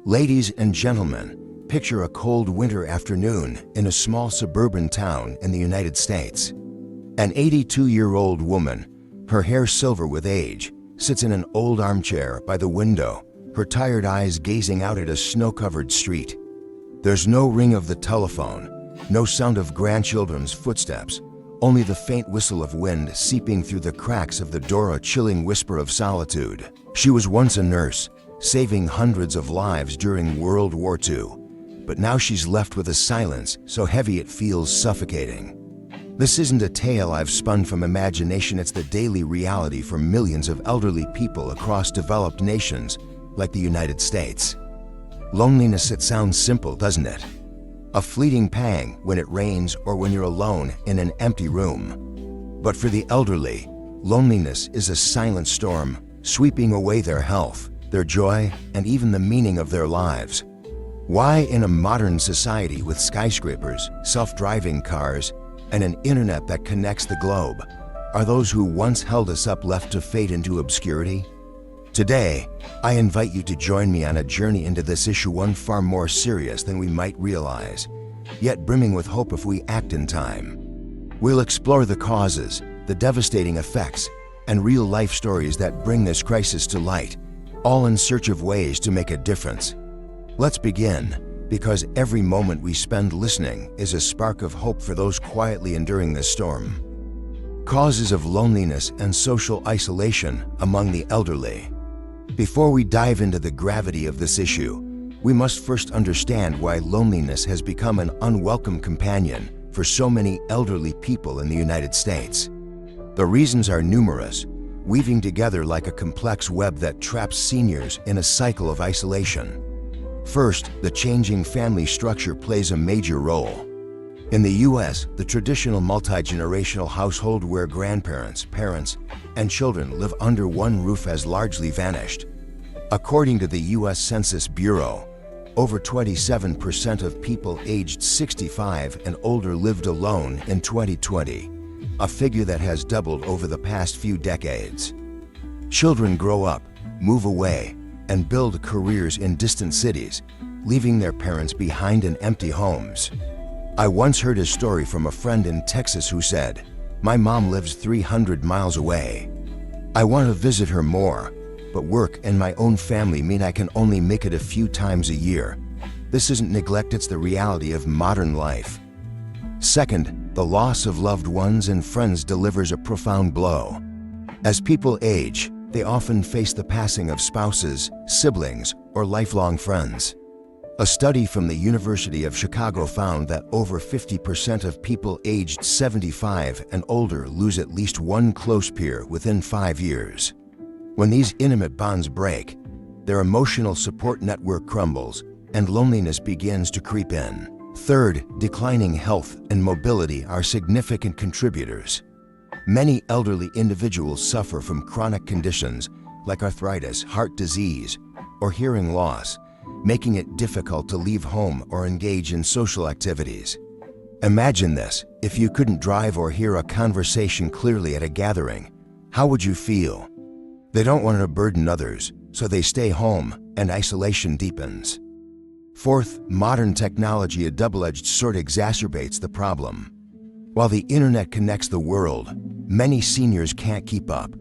Ladies and gentlemen, picture a cold winter afternoon in a small suburban town in the United States. An 82-year-old woman, her hair silver with age, sits in an old armchair by the window, her tired eyes gazing out at a snow-covered street. There's no ring of the telephone, no sound of grandchildren's footsteps, only the faint whistle of wind seeping through the cracks of the door, a chilling whisper of solitude. She was once a nurse, saving hundreds of lives during World War II, but now she's left with a silence so heavy it feels suffocating. This isn't a tale I've spun from imagination, it's the daily reality for millions of elderly people across developed nations like the United States. Loneliness, it sounds simple, doesn't it? A fleeting pang when it rains or when you're alone in an empty room. But for the elderly, loneliness is a silent storm, sweeping away their health, their joy, and even the meaning of their lives. Why, in a modern society with skyscrapers, self-driving cars, and an internet that connects the globe, are those who once held us up left to fade into obscurity? Today, I invite you to join me on a journey into this issue, one far more serious than we might realize, yet brimming with hope if we act in time. We'll explore the causes, the devastating effects, and real-life stories that bring this crisis to light, all in search of ways to make a difference. Let's begin, because every moment we spend listening is a spark of hope for those quietly enduring this storm. Causes of loneliness and social isolation among the elderly. Before we dive into the gravity of this issue, we must first understand why loneliness has become an unwelcome companion for so many elderly people in the United States. The reasons are numerous, weaving together like a complex web that traps seniors in a cycle of isolation. First, the changing family structure plays a major role. In the U.S., the traditional multi-generational household where grandparents, parents, and children live under one roof has largely vanished. According to the U.S. Census Bureau, over 27% of people aged 65 and older lived alone in 2020, a figure that has doubled over the past few decades. Children grow up, move away, and build careers in distant cities, leaving their parents behind in empty homes. I once heard a story from a friend in Texas who said, "My mom lives 300 miles away. I want to visit her more, but work and my own family mean I can only make it a few times a year." This isn't neglect, it's the reality of modern life. Second, the loss of loved ones and friends delivers a profound blow. As people age, they often face the passing of spouses, siblings, or lifelong friends. A study from the University of Chicago found that over 50% of people aged 75 and older lose at least one close peer within 5 years. When these intimate bonds break, their emotional support network crumbles and loneliness begins to creep in. Third, declining health and mobility are significant contributors. Many elderly individuals suffer from chronic conditions like arthritis, heart disease, or hearing loss, making it difficult to leave home or engage in social activities. Imagine this: if you couldn't drive or hear a conversation clearly at a gathering, how would you feel? They don't want to burden others, so they stay home, and isolation deepens. Fourth, modern technology, a double-edged sword, exacerbates the problem. While the internet connects the world, many seniors can't keep up.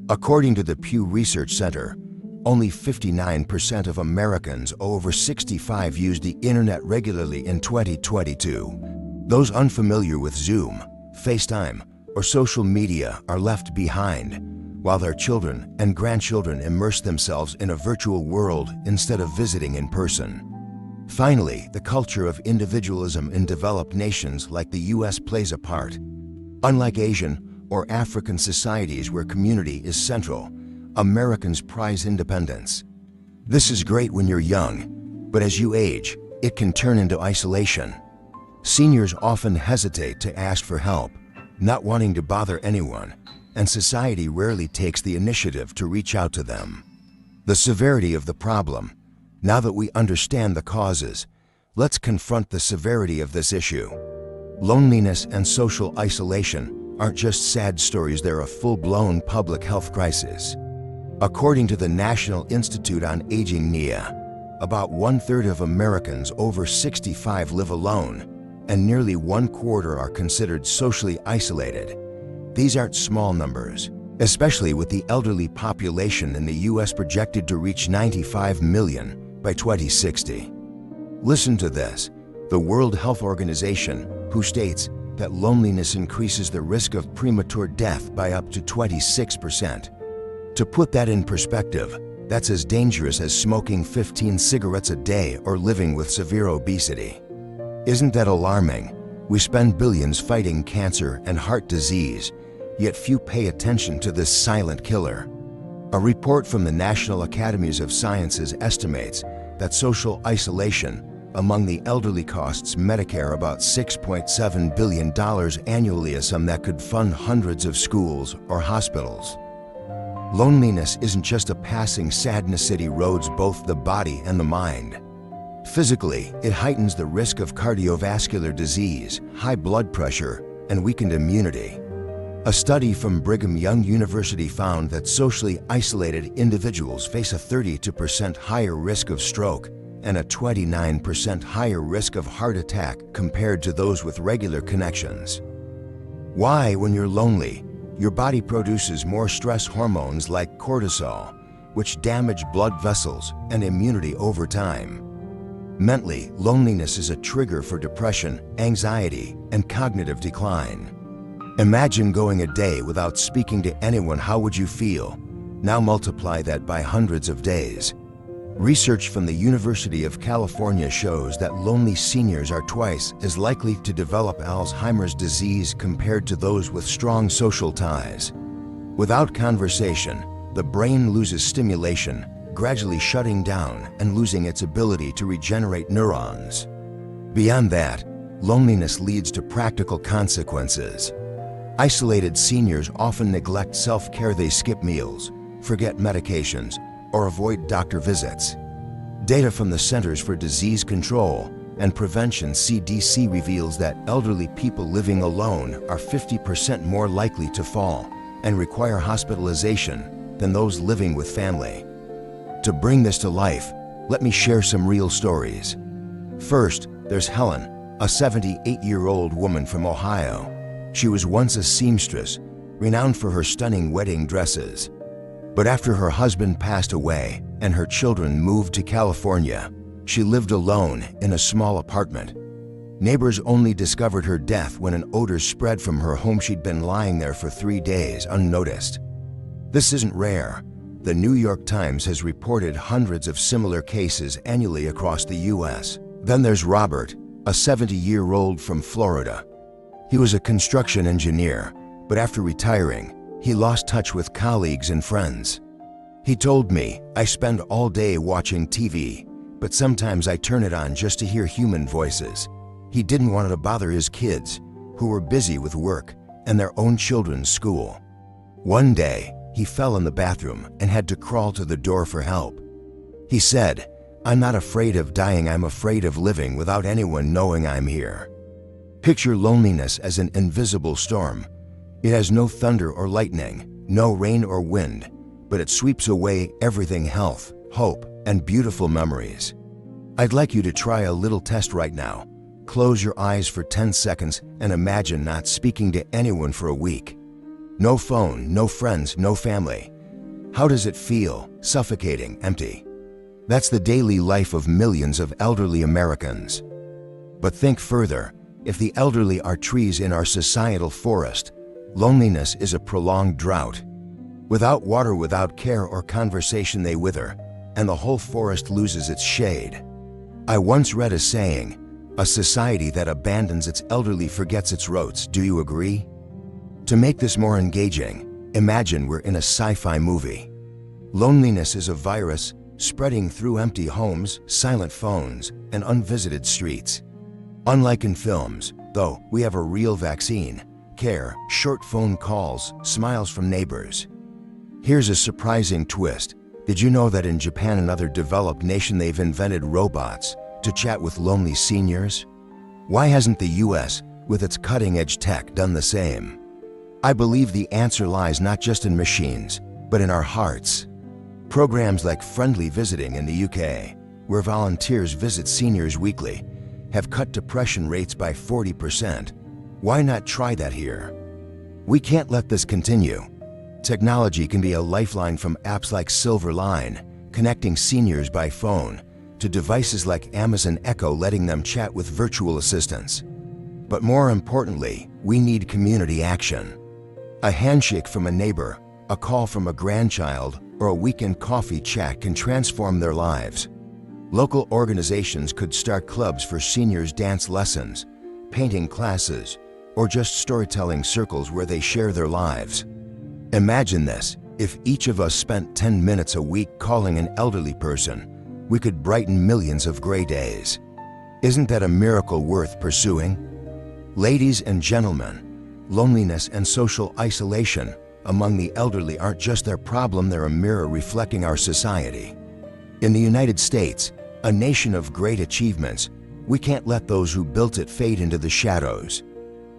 According to the Pew Research Center, only 59% of Americans over 65 used the internet regularly in 2022. Those unfamiliar with Zoom, FaceTime, or social media are left behind, while their children and grandchildren immerse themselves in a virtual world instead of visiting in person. Finally, the culture of individualism in developed nations like the U.S. plays a part. Unlike Asian or African societies where community is central, Americans prize independence. This is great when you're young, but as you age, it can turn into isolation. Seniors often hesitate to ask for help, not wanting to bother anyone, and society rarely takes the initiative to reach out to them. The severity of the problem. Now that we understand the causes, let's confront the severity of this issue. Loneliness and social isolation aren't just sad stories, they're a full-blown public health crisis. According to the National Institute on Aging, NIA, About 1/3 of Americans over 65 live alone, and nearly 1/4 are considered socially isolated. These aren't small numbers, especially with the elderly population in the U.S. projected to reach 95 million by 2060. Listen to this, the World Health Organization, who states that loneliness increases the risk of premature death by up to 26%. To put that in perspective, that's as dangerous as smoking 15 cigarettes a day or living with severe obesity. Isn't that alarming? We spend billions fighting cancer and heart disease, yet few pay attention to this silent killer. A report from the National Academies of Sciences estimates that social isolation among the elderly costs Medicare about $6.7 billion annually, a sum that could fund hundreds of schools or hospitals. Loneliness isn't just a passing sadness, it erodes both the body and the mind. Physically, it heightens the risk of cardiovascular disease, high blood pressure, and weakened immunity. A study from Brigham Young University found that socially isolated individuals face a 32% higher risk of stroke and a 29% higher risk of heart attack compared to those with regular connections. Why, when you're lonely, your body produces more stress hormones like cortisol, which damage blood vessels and immunity over time. Mentally, loneliness is a trigger for depression, anxiety, and cognitive decline. Imagine going a day without speaking to anyone. How would you feel? Now multiply that by hundreds of days. Research from the University of California shows that lonely seniors are twice as likely to develop Alzheimer's disease compared to those with strong social ties. Without conversation, the brain loses stimulation, gradually shutting down and losing its ability to regenerate neurons. Beyond that, loneliness leads to practical consequences. Isolated seniors often neglect self-care. They skip meals, forget medications, or avoid doctor visits. Data from the Centers for Disease Control and Prevention (CDC) reveals that elderly people living alone are 50% more likely to fall and require hospitalization than those living with family. To bring this to life, let me share some real stories. First, there's Helen, a 78-year-old woman from Ohio. She was once a seamstress, renowned for her stunning wedding dresses. But after her husband passed away and her children moved to California, she lived alone in a small apartment. Neighbors only discovered her death when an odor spread from her home. She'd been lying there for 3 days unnoticed. This isn't rare. The New York Times has reported hundreds of similar cases annually across the U.S. Then there's Robert, a 70-year-old from Florida. He was a construction engineer, but after retiring, he lost touch with colleagues and friends. He told me, "I spend all day watching TV, but sometimes I turn it on just to hear human voices." He didn't want to bother his kids, who were busy with work and their own children's school. One day, he fell in the bathroom and had to crawl to the door for help. He said, "I'm not afraid of dying, I'm afraid of living without anyone knowing I'm here." Picture loneliness as an invisible storm. It has no thunder or lightning, no rain or wind, but it sweeps away everything: health, hope, and beautiful memories. I'd like you to try a little test right now. Close your eyes for 10 seconds and imagine not speaking to anyone for a week. No phone, no friends, no family. How does it feel? Suffocating, empty. That's the daily life of millions of elderly Americans. But think further. If the elderly are trees in our societal forest, loneliness is a prolonged drought. Without water, without care or conversation, they wither, and the whole forest loses its shade. I once read a saying, "A society that abandons its elderly forgets its roots." Do you agree? To make this more engaging, imagine we're in a sci-fi movie. Loneliness is a virus spreading through empty homes, silent phones, and unvisited streets. Unlike in films, though, we have a real vaccine: care, short phone calls, smiles from neighbors. Here's a surprising twist. Did you know that in Japan, another developed nation, they've invented robots to chat with lonely seniors? Why hasn't the US, with its cutting-edge tech, done the same? I believe the answer lies not just in machines, but in our hearts. Programs like Friendly Visiting in the UK where volunteers visit seniors weekly, have cut depression rates by 40%. Why not try that here? We can't let this continue. Technology can be a lifeline, from apps like Silverline, connecting seniors by phone, to devices like Amazon Echo, letting them chat with virtual assistants. But more importantly, we need community action. A handshake from a neighbor, a call from a grandchild, or a weekend coffee chat can transform their lives. Local organizations could start clubs for seniors, dance lessons, painting classes, or just storytelling circles where they share their lives. Imagine this: if each of us spent 10 minutes a week calling an elderly person, we could brighten millions of gray days. Isn't that a miracle worth pursuing? Ladies and gentlemen, loneliness and social isolation among the elderly aren't just their problem, they're a mirror reflecting our society. In the United States, a nation of great achievements, we can't let those who built it fade into the shadows.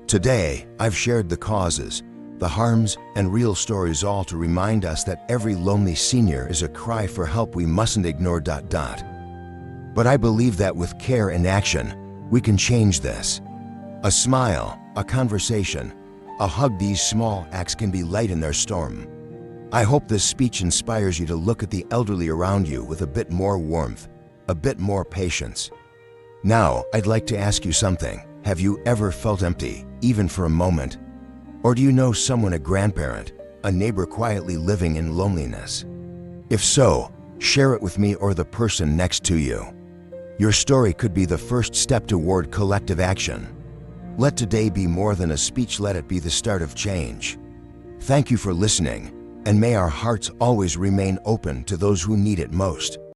Today, I've shared the causes, the harms, and real stories, all to remind us that every lonely senior is a cry for help we mustn't ignore. But I believe that with care and action, we can change this. A smile, a conversation, a hug, these small acts can be light in their storm. I hope this speech inspires you to look at the elderly around you with a bit more warmth, a bit more patience. Now, I'd like to ask you something. Have you ever felt empty, even for a moment? Or do you know someone, a grandparent, a neighbor quietly living in loneliness? If so, share it with me or the person next to you. Your story could be the first step toward collective action. Let today be more than a speech, let it be the start of change. Thank you for listening, and may our hearts always remain open to those who need it most.